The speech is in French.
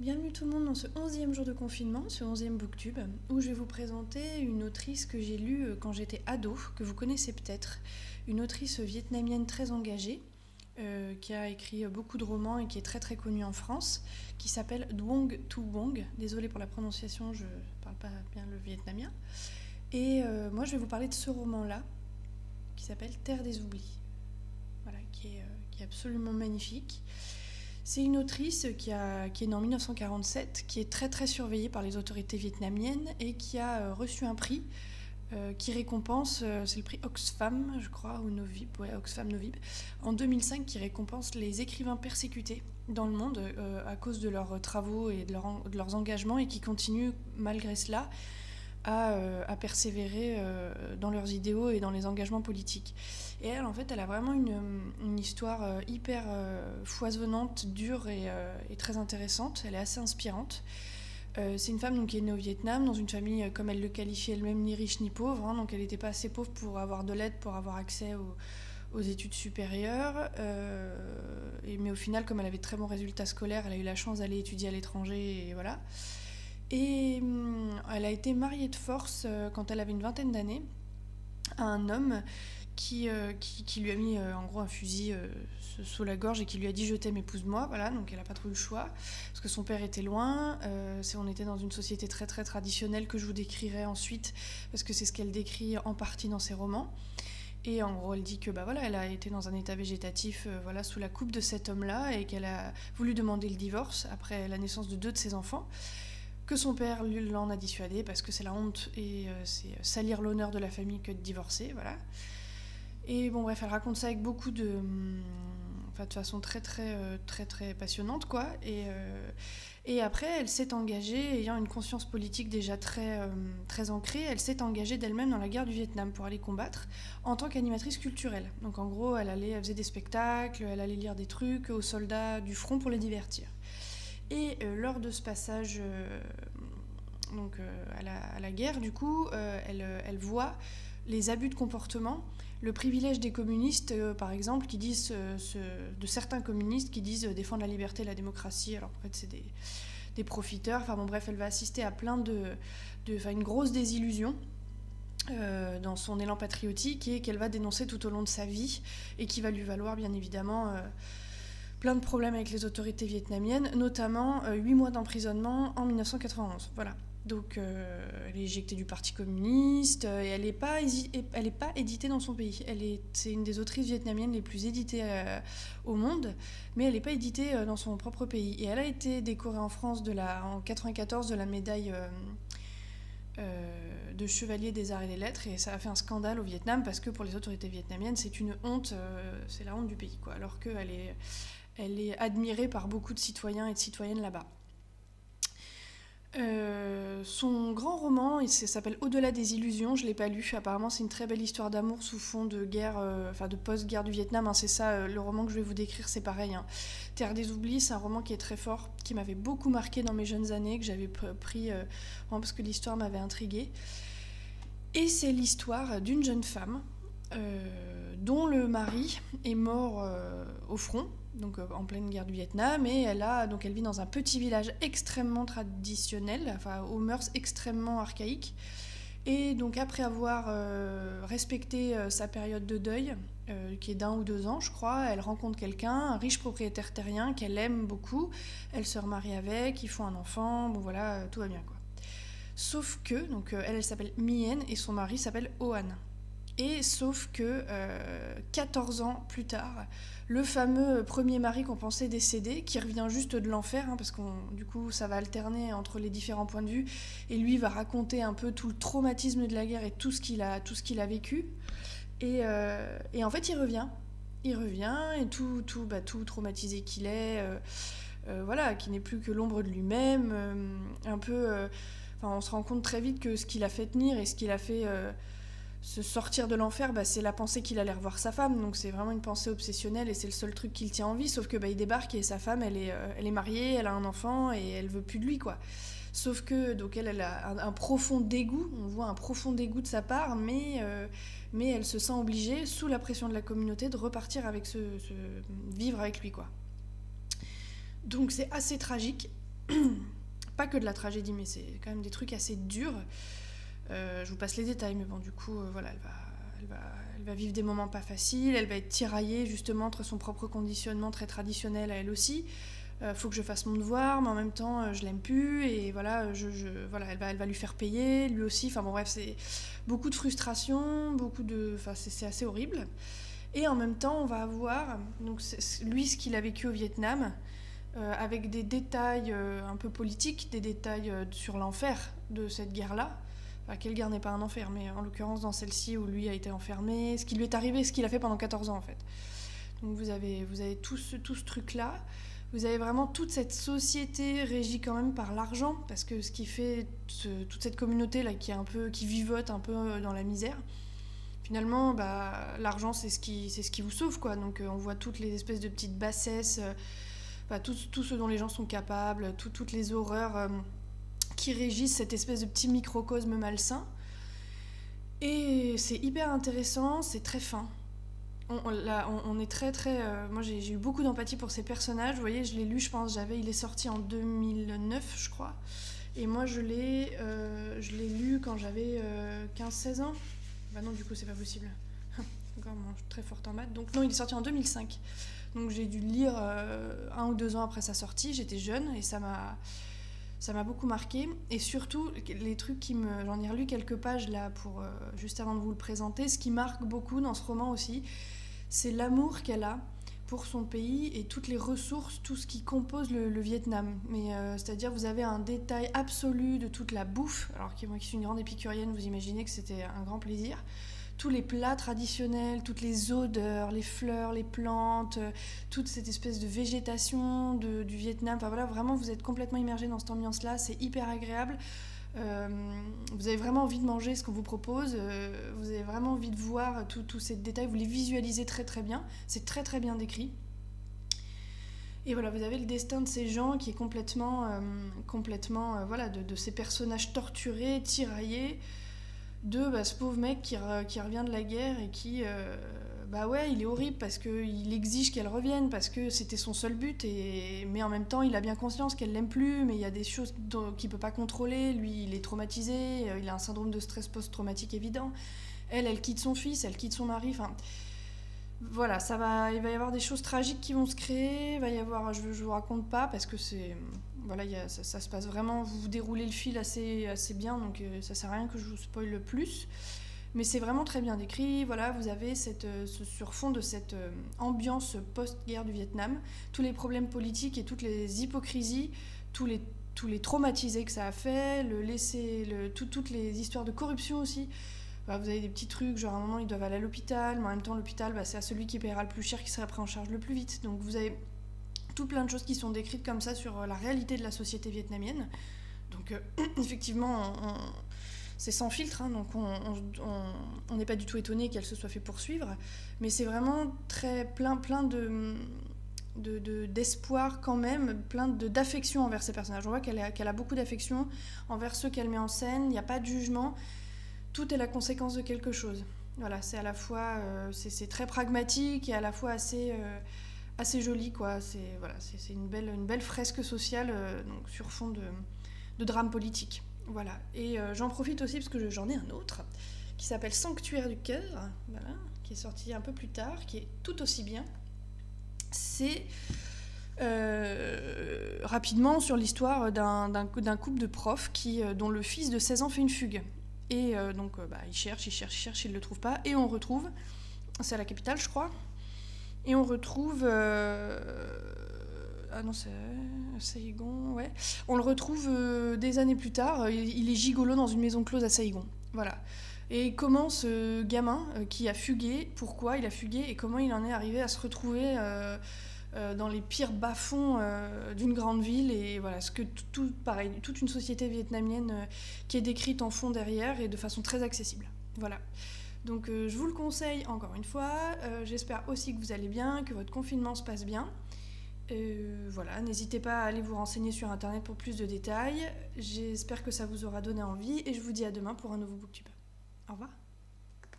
Bienvenue tout le monde dans ce 11e jour de confinement, ce 11e booktube, où je vais vous présenter une autrice que j'ai lue quand j'étais ado, que vous connaissez peut-être, une autrice vietnamienne très engagée, qui a écrit beaucoup de romans et qui est très très connue en France, qui s'appelle Duong Tu Bong. Désolée pour la prononciation, je ne parle pas bien le vietnamien. Et moi je vais vous parler de ce roman-là, qui s'appelle Terre des Oublis, voilà, qui est absolument magnifique. C'est une autrice qui est née en 1947, qui est très très surveillée par les autorités vietnamiennes et qui a reçu un prix qui récompense, c'est le prix Oxfam, je crois, ou Novib, ouais, Oxfam Novib, en 2005, qui récompense les écrivains persécutés dans le monde à cause de leurs travaux et de leurs engagements et qui continuent malgré cela à persévérer dans leurs idéaux et dans les engagements politiques. Et elle, en fait, elle a vraiment une histoire hyper foisonnante, dure et très intéressante. Elle est assez inspirante. C'est une femme donc, qui est née au Vietnam, dans une famille, comme elle le qualifie elle-même, ni riche ni pauvre. Hein, donc elle n'était pas assez pauvre pour avoir de l'aide, pour avoir accès aux études supérieures. Mais au final, comme elle avait de très bons résultats scolaires, elle a eu la chance d'aller étudier à l'étranger. Et voilà. Et elle a été mariée de force quand elle avait une vingtaine d'années à un homme qui lui a mis en gros un fusil sous la gorge et qui lui a dit je t'aime, épouse-moi. Voilà, donc elle n'a pas trop eu le choix parce que son père était loin. On était dans une société très très traditionnelle que je vous décrirai ensuite parce que c'est ce qu'elle décrit en partie dans ses romans. Et en gros, elle dit que voilà, elle a été dans un état végétatif voilà, sous la coupe de cet homme-là et qu'elle a voulu demander le divorce après la naissance de 2 de ses enfants. Que son père l'en a dissuadé parce que c'est la honte et c'est salir l'honneur de la famille que de divorcer, voilà. Et bon bref, elle raconte ça avec beaucoup de façon très très passionnante quoi. Et après, elle s'est engagée, ayant une conscience politique déjà très ancrée, elle s'est engagée d'elle-même dans la guerre du Vietnam pour aller combattre en tant qu'animatrice culturelle. Donc en gros, elle faisait des spectacles, elle allait lire des trucs aux soldats du front pour les divertir. Et lors de ce passage à la guerre, du coup, elle voit les abus de comportement, le privilège des communistes, par exemple, qui disent de certains communistes qui disent défendre la liberté et la démocratie, alors en fait c'est des profiteurs. Enfin bon bref, elle va assister à une grosse désillusion dans son élan patriotique et qu'elle va dénoncer tout au long de sa vie et qui va lui valoir bien évidemment plein de problèmes avec les autorités vietnamiennes, notamment 8 mois d'emprisonnement en 1991. Voilà. Donc elle est éjectée du Parti communiste et elle n'est pas éditée dans son pays. C'est une des autrices vietnamiennes les plus éditées au monde, mais elle n'est pas éditée dans son propre pays. Et elle a été décorée en France en 1994 de la médaille de chevalier des arts et des lettres, et ça a fait un scandale au Vietnam parce que pour les autorités vietnamiennes c'est une honte, c'est la honte du pays quoi, alors qu'elle elle est admirée par beaucoup de citoyens et de citoyennes là-bas. Son grand roman, il s'appelle Au-delà des illusions, je ne l'ai pas lu, apparemment c'est une très belle histoire d'amour sous fond de guerre, de post-guerre du Vietnam, hein, c'est ça, le roman que je vais vous décrire c'est pareil. Hein. Terre des oublis, c'est un roman qui est très fort, qui m'avait beaucoup marqué dans mes jeunes années, que j'avais pris parce que l'histoire m'avait intriguée. Et c'est l'histoire d'une jeune femme dont le mari est mort au front, donc en pleine guerre du Vietnam, et elle vit dans un petit village extrêmement traditionnel, aux mœurs extrêmement archaïques. Et donc après avoir respecté sa période de deuil, qui est d'1 ou 2 ans je crois, elle rencontre quelqu'un, un riche propriétaire terrien qu'elle aime beaucoup, elle se remarie avec, ils font un enfant, bon voilà, tout va bien quoi. Sauf que, donc elle s'appelle Mien et son mari s'appelle Ohan. Et sauf que 14 ans plus tard, le fameux premier mari qu'on pensait décédé, qui revient juste de l'enfer, hein, parce que du coup ça va alterner entre les différents points de vue, et lui va raconter un peu tout le traumatisme de la guerre et tout ce qu'il a vécu. Et en fait il revient et tout traumatisé qu'il est, voilà, qui n'est plus que l'ombre de lui-même, on se rend compte très vite que ce qui l'a fait tenir et ce qui l'a fait se sortir de l'enfer, c'est la pensée qu'il allait revoir sa femme, donc c'est vraiment une pensée obsessionnelle et c'est le seul truc qui le tient en vie, sauf que il débarque et sa femme elle est mariée, elle a un enfant et elle veut plus de lui quoi. Sauf que donc elle a un profond dégoût, on voit un profond dégoût de sa part, mais elle se sent obligée, sous la pression de la communauté, de repartir avec vivre avec lui quoi. Donc c'est assez tragique. pas que de la tragédie, mais c'est quand même des trucs assez durs. Je vous passe les détails, mais bon, du coup, voilà, elle va vivre des moments pas faciles, elle va être tiraillée justement entre son propre conditionnement très traditionnel à elle aussi. Faut que je fasse mon devoir, mais en même temps, je l'aime plus, et voilà, voilà, elle va lui faire payer, lui aussi. Enfin bon, bref, c'est beaucoup de frustration, enfin, c'est assez horrible. Et en même temps, on va avoir donc, lui ce qu'il a vécu au Vietnam, avec des détails un peu politiques, des détails sur l'enfer de cette guerre-là. Enfin, quelle guerre n'est pas un enfer, mais en l'occurrence dans celle-ci où lui a été enfermé, ce qui lui est arrivé, ce qu'il a fait pendant 14 ans en fait. Donc vous avez tout ce truc-là. Vous avez vraiment toute cette société régie quand même par l'argent, parce que ce qui fait toute cette communauté-là qui vivote un peu dans la misère, finalement, l'argent c'est ce qui vous sauve, quoi. Donc on voit toutes les espèces de petites bassesses, tout ce dont les gens sont capables, toutes les horreurs qui régissent cette espèce de petit microcosme malsain. Et c'est hyper intéressant, c'est très fin. On est très très... moi j'ai eu beaucoup d'empathie pour ces personnages. Vous voyez, je l'ai lu, je pense, il est sorti en 2009, je crois. Et moi je l'ai lu quand j'avais 15-16 ans. Bah non, du coup c'est pas possible. Encore, moi, je suis très forte en maths. Donc non, il est sorti en 2005. Donc j'ai dû le lire 1 ou 2 ans après sa sortie. J'étais jeune et ça m'a beaucoup marqué. Et surtout, les trucs j'en ai relu quelques pages là pour juste avant de vous le présenter. Ce qui marque beaucoup dans ce roman aussi, c'est l'amour qu'elle a pour son pays et toutes les ressources, tout ce qui compose le Vietnam. Mais c'est-à-dire, vous avez un détail absolu de toute la bouffe. Alors qui suis une grande épicurienne, vous imaginez que c'était un grand plaisir. Tous les plats traditionnels, toutes les odeurs, les fleurs, les plantes, toute cette espèce de végétation du Vietnam. Enfin voilà, vraiment, vous êtes complètement immergé dans cette ambiance-là. C'est hyper agréable. Vous avez vraiment envie de manger ce qu'on vous propose. Vous avez vraiment envie de voir tous ces détails. Vous les visualisez très très bien. C'est très très bien décrit. Et voilà, vous avez le destin de ces gens qui est complètement voilà, de ces personnages torturés, tiraillés, de ce pauvre mec qui revient de la guerre et qui ouais, il est horrible parce qu'il exige qu'elle revienne, parce que c'était son seul but, mais en même temps il a bien conscience qu'elle l'aime plus, mais il y a des choses qu'il peut pas contrôler. Lui, il est traumatisé, il a un syndrome de stress post-traumatique évident. Elle quitte son fils, elle quitte son mari. Enfin voilà, il va y avoir des choses tragiques qui vont se créer. Il va y avoir, je vous raconte pas parce que c'est voilà, ça se passe vraiment, vous déroulez le fil assez bien, donc ça sert à rien que je vous spoile le plus. Mais c'est vraiment très bien décrit. Voilà, vous avez sur fond de cette ambiance post-guerre du Vietnam, tous les problèmes politiques et toutes les hypocrisies, tous les traumatisés que ça a fait, toutes les histoires de corruption aussi. Vous avez des petits trucs, genre à un moment ils doivent aller à l'hôpital, mais en même temps l'hôpital, c'est à celui qui paiera le plus cher qui sera pris en charge le plus vite. Donc vous avez tout plein de choses qui sont décrites comme ça sur la réalité de la société vietnamienne. Donc effectivement, c'est sans filtre, hein, donc on n'est pas du tout étonné qu'elle se soit fait poursuivre, mais c'est vraiment plein d'espoir quand même, plein d'affection envers ces personnages. On voit qu'elle a beaucoup d'affection envers ceux qu'elle met en scène, il n'y a pas de jugement, tout est la conséquence de quelque chose. Voilà, c'est à la fois c'est très pragmatique et à la fois assez joli, quoi. C'est une belle fresque sociale donc sur fond de drame politique. Voilà. Et j'en profite aussi parce que j'en ai un autre qui s'appelle Sanctuaire du cœur, voilà, qui est sorti un peu plus tard, qui est tout aussi bien. C'est rapidement sur l'histoire d'un couple de profs dont le fils de 16 ans fait une fugue. Et donc il cherche, il ne le trouve pas, et on retrouve, c'est à la capitale je crois, et on retrouve ah non, c'est Saigon, ouais. On le retrouve des années plus tard. Il est gigolo dans une maison close à Saigon. Voilà. Et comment ce gamin qui a fugué, pourquoi il a fugué et comment il en est arrivé à se retrouver dans les pires bas-fonds d'une grande ville. Et voilà, ce que pareil, toute une société vietnamienne qui est décrite en fond derrière et de façon très accessible. Voilà. Donc je vous le conseille encore une fois. J'espère aussi que vous allez bien, que votre confinement se passe bien. Voilà, n'hésitez pas à aller vous renseigner sur internet pour plus de détails. J'espère que ça vous aura donné envie et je vous dis à demain pour un nouveau BookTube. Au revoir.